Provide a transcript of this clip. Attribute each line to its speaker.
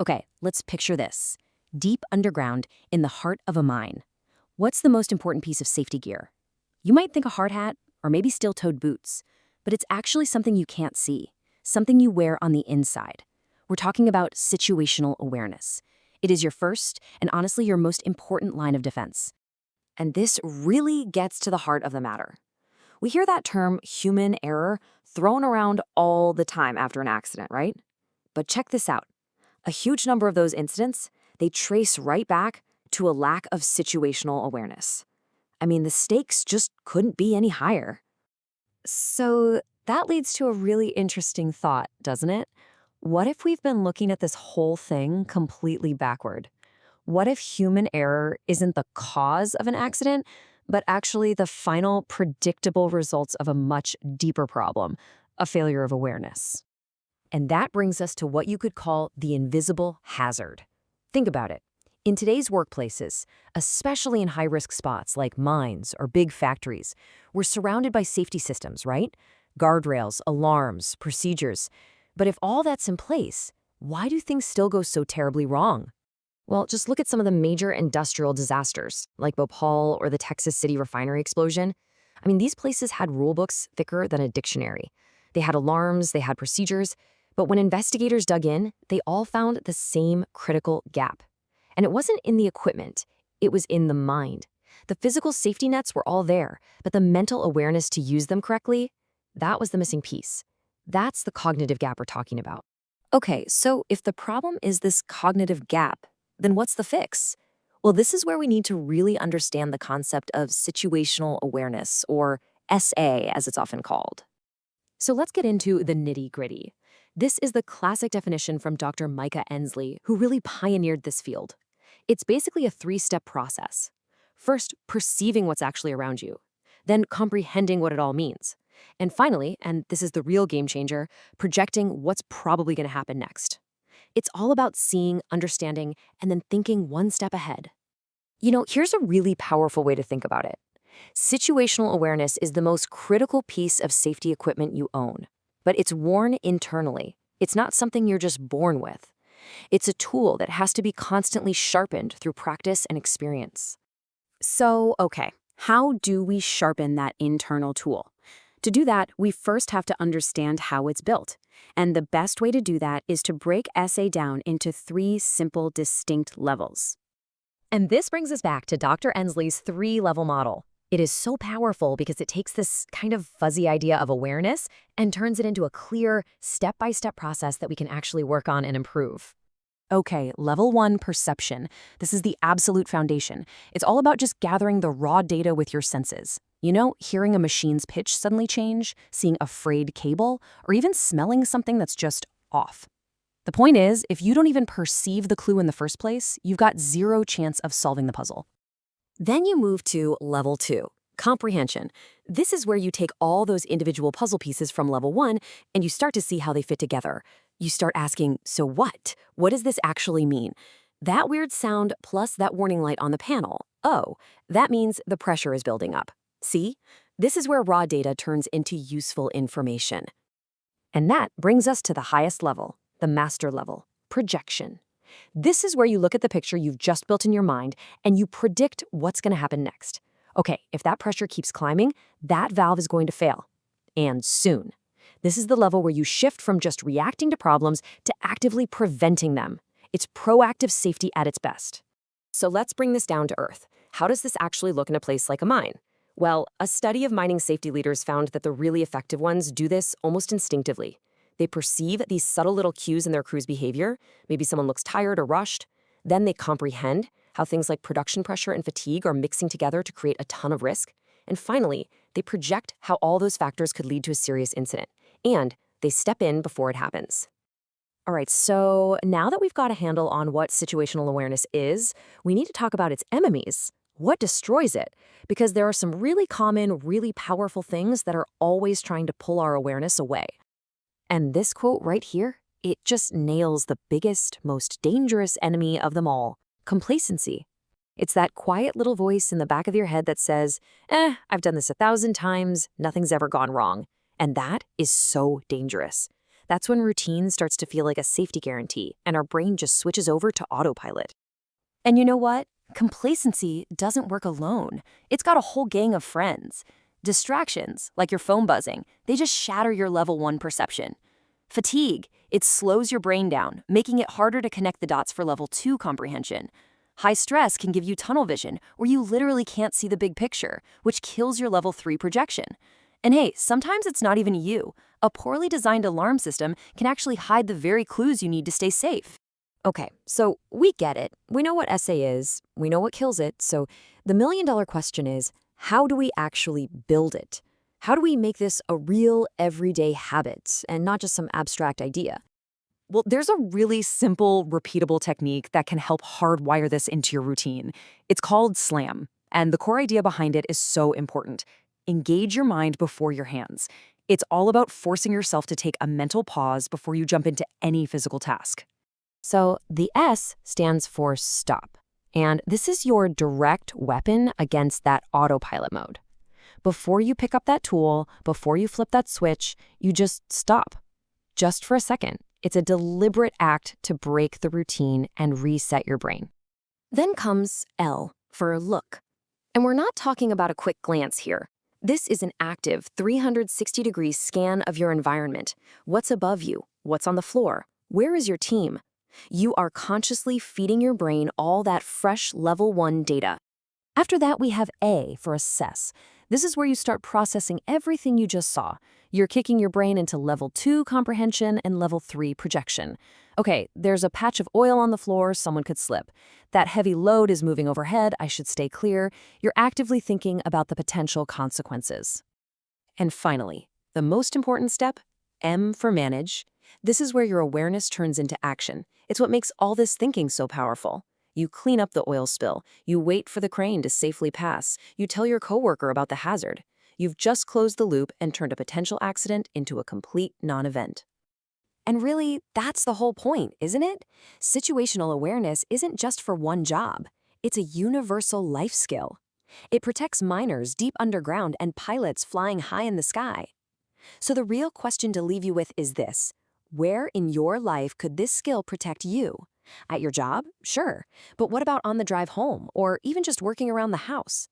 Speaker 1: Okay, let's picture this. Deep underground in the heart of a mine. What's the most important piece of safety gear? You might think a hard hat or maybe steel-toed boots, but it's actually something you can't see, something you wear on the inside. We're talking about situational awareness. It is your first and honestly your most important line of defense. And this really gets to the heart of the matter. We hear that term human error thrown around all the time after an accident, right? But check this out. A huge number of those incidents, they trace right back to a lack of situational awareness. I mean, the stakes just couldn't be any higher. So that leads to a really interesting thought, doesn't it? What if we've been looking at this whole thing completely backward? What if human error isn't the cause of an accident, but actually the final predictable results of a much deeper problem, a failure of awareness? And that brings us to what you could call the invisible hazard. Think about it. In today's workplaces, especially in high-risk spots like mines or big factories, we're surrounded by safety systems, right? Guardrails, alarms, procedures. But if all that's in place, why do things still go so terribly wrong? Well, just look at some of the major industrial disasters, like Bhopal or the Texas City refinery explosion. I mean, these places had rulebooks thicker than a dictionary. They had alarms, they had procedures, but when investigators dug in, they all found the same critical gap. And it wasn't in the equipment, it was in the mind. The physical safety nets were all there, but the mental awareness to use them correctly, that was the missing piece. That's the cognitive gap we're talking about. Okay, so if the problem is this cognitive gap, then what's the fix? Well, this is where we need to really understand the concept of situational awareness, or SA as it's often called. So let's get into the nitty-gritty. This is the classic definition from Dr. Micah Ensley, who really pioneered this field. It's basically a three-step process. First, perceiving what's actually around you. Then comprehending what it all means. And finally, and this is the real game changer, projecting what's probably going to happen next. It's all about seeing, understanding, and then thinking one step ahead. You know, here's a really powerful way to think about it. Situational awareness is the most critical piece of safety equipment you own, but it's worn internally. It's not something you're just born with. It's a tool that has to be constantly sharpened through practice and experience. So, okay, how do we sharpen that internal tool? To do that, we first have to understand how it's built. And the best way to do that is to break SA down into three simple, distinct levels. And this brings us back to Dr. Ensley's three-level model. It is so powerful because it takes this kind of fuzzy idea of awareness and turns it into a clear, step-by-step process that we can actually work on and improve. Okay, level 1, perception. This is the absolute foundation. It's all about just gathering the raw data with your senses. You know, hearing a machine's pitch suddenly change, seeing a frayed cable, or even smelling something that's just off. The point is, if you don't even perceive the clue in the first place, you've got zero chance of solving the puzzle. Then you move to level 2, comprehension. This is where you take all those individual puzzle pieces from level 1 and you start to see how they fit together. You start asking, so what? What does this actually mean? That weird sound plus that warning light on the panel. Oh, that means the pressure is building up. See? This is where raw data turns into useful information. And that brings us to the highest level, the master level, projection. This is where you look at the picture you've just built in your mind and you predict what's going to happen next. Okay, if that pressure keeps climbing, that valve is going to fail. And soon. This is the level where you shift from just reacting to problems to actively preventing them. It's proactive safety at its best. So let's bring this down to earth. How does this actually look in a place like a mine? Well, a study of mining safety leaders found that the really effective ones do this almost instinctively. They perceive these subtle little cues in their crew's behavior. Maybe someone looks tired or rushed. Then they comprehend how things like production pressure and fatigue are mixing together to create a ton of risk. And finally, they project how all those factors could lead to a serious incident. And they step in before it happens. All right, so now that we've got a handle on what situational awareness is, we need to talk about its enemies. What destroys it? Because there are some really common, really powerful things that are always trying to pull our awareness away. And this quote right here, it just nails the biggest, most dangerous enemy of them all, complacency. It's that quiet little voice in the back of your head that says, I've done this 1,000 times, nothing's ever gone wrong. And that is so dangerous. That's when routine starts to feel like a safety guarantee and our brain just switches over to autopilot. And you know what? Complacency doesn't work alone. It's got a whole gang of friends. Distractions, like your phone buzzing, they just shatter your level 1 perception. Fatigue, it slows your brain down, making it harder to connect the dots for level 2 comprehension. High stress can give you tunnel vision, where you literally can't see the big picture, which kills your level 3 projection. And hey, sometimes it's not even you. A poorly designed alarm system can actually hide the very clues you need to stay safe. Okay, so we get it. We know what SA is. We know what kills it. So the million-dollar question is, how do we actually build it? How do we make this a real everyday habit and not just some abstract idea? Well, there's a really simple, repeatable technique that can help hardwire this into your routine. It's called SLAM, and the core idea behind it is so important. Engage your mind before your hands. It's all about forcing yourself to take a mental pause before you jump into any physical task. So the S stands for stop, and this is your direct weapon against that autopilot mode. Before you pick up that tool, before you flip that switch, you just stop. Just for a second. It's a deliberate act to break the routine and reset your brain. Then comes L for look. And we're not talking about a quick glance here. This is an active 360-degree scan of your environment. What's above you? What's on the floor? Where is your team? You are consciously feeding your brain all that fresh level 1 data. After that, we have A for assess. This is where you start processing everything you just saw. You're kicking your brain into level 2 comprehension and level 3 projection. Okay, there's a patch of oil on the floor, someone could slip. That heavy load is moving overhead, I should stay clear. You're actively thinking about the potential consequences. And finally, the most important step, M for manage. This is where your awareness turns into action. It's what makes all this thinking so powerful. You clean up the oil spill. You wait for the crane to safely pass. You tell your coworker about the hazard. You've just closed the loop and turned a potential accident into a complete non-event. And really, that's the whole point, isn't it? Situational awareness isn't just for one job. It's a universal life skill. It protects miners deep underground and pilots flying high in the sky. So the real question to leave you with is this: where in your life could this skill protect you? At your job? Sure. But what about on the drive home, or even just working around the house?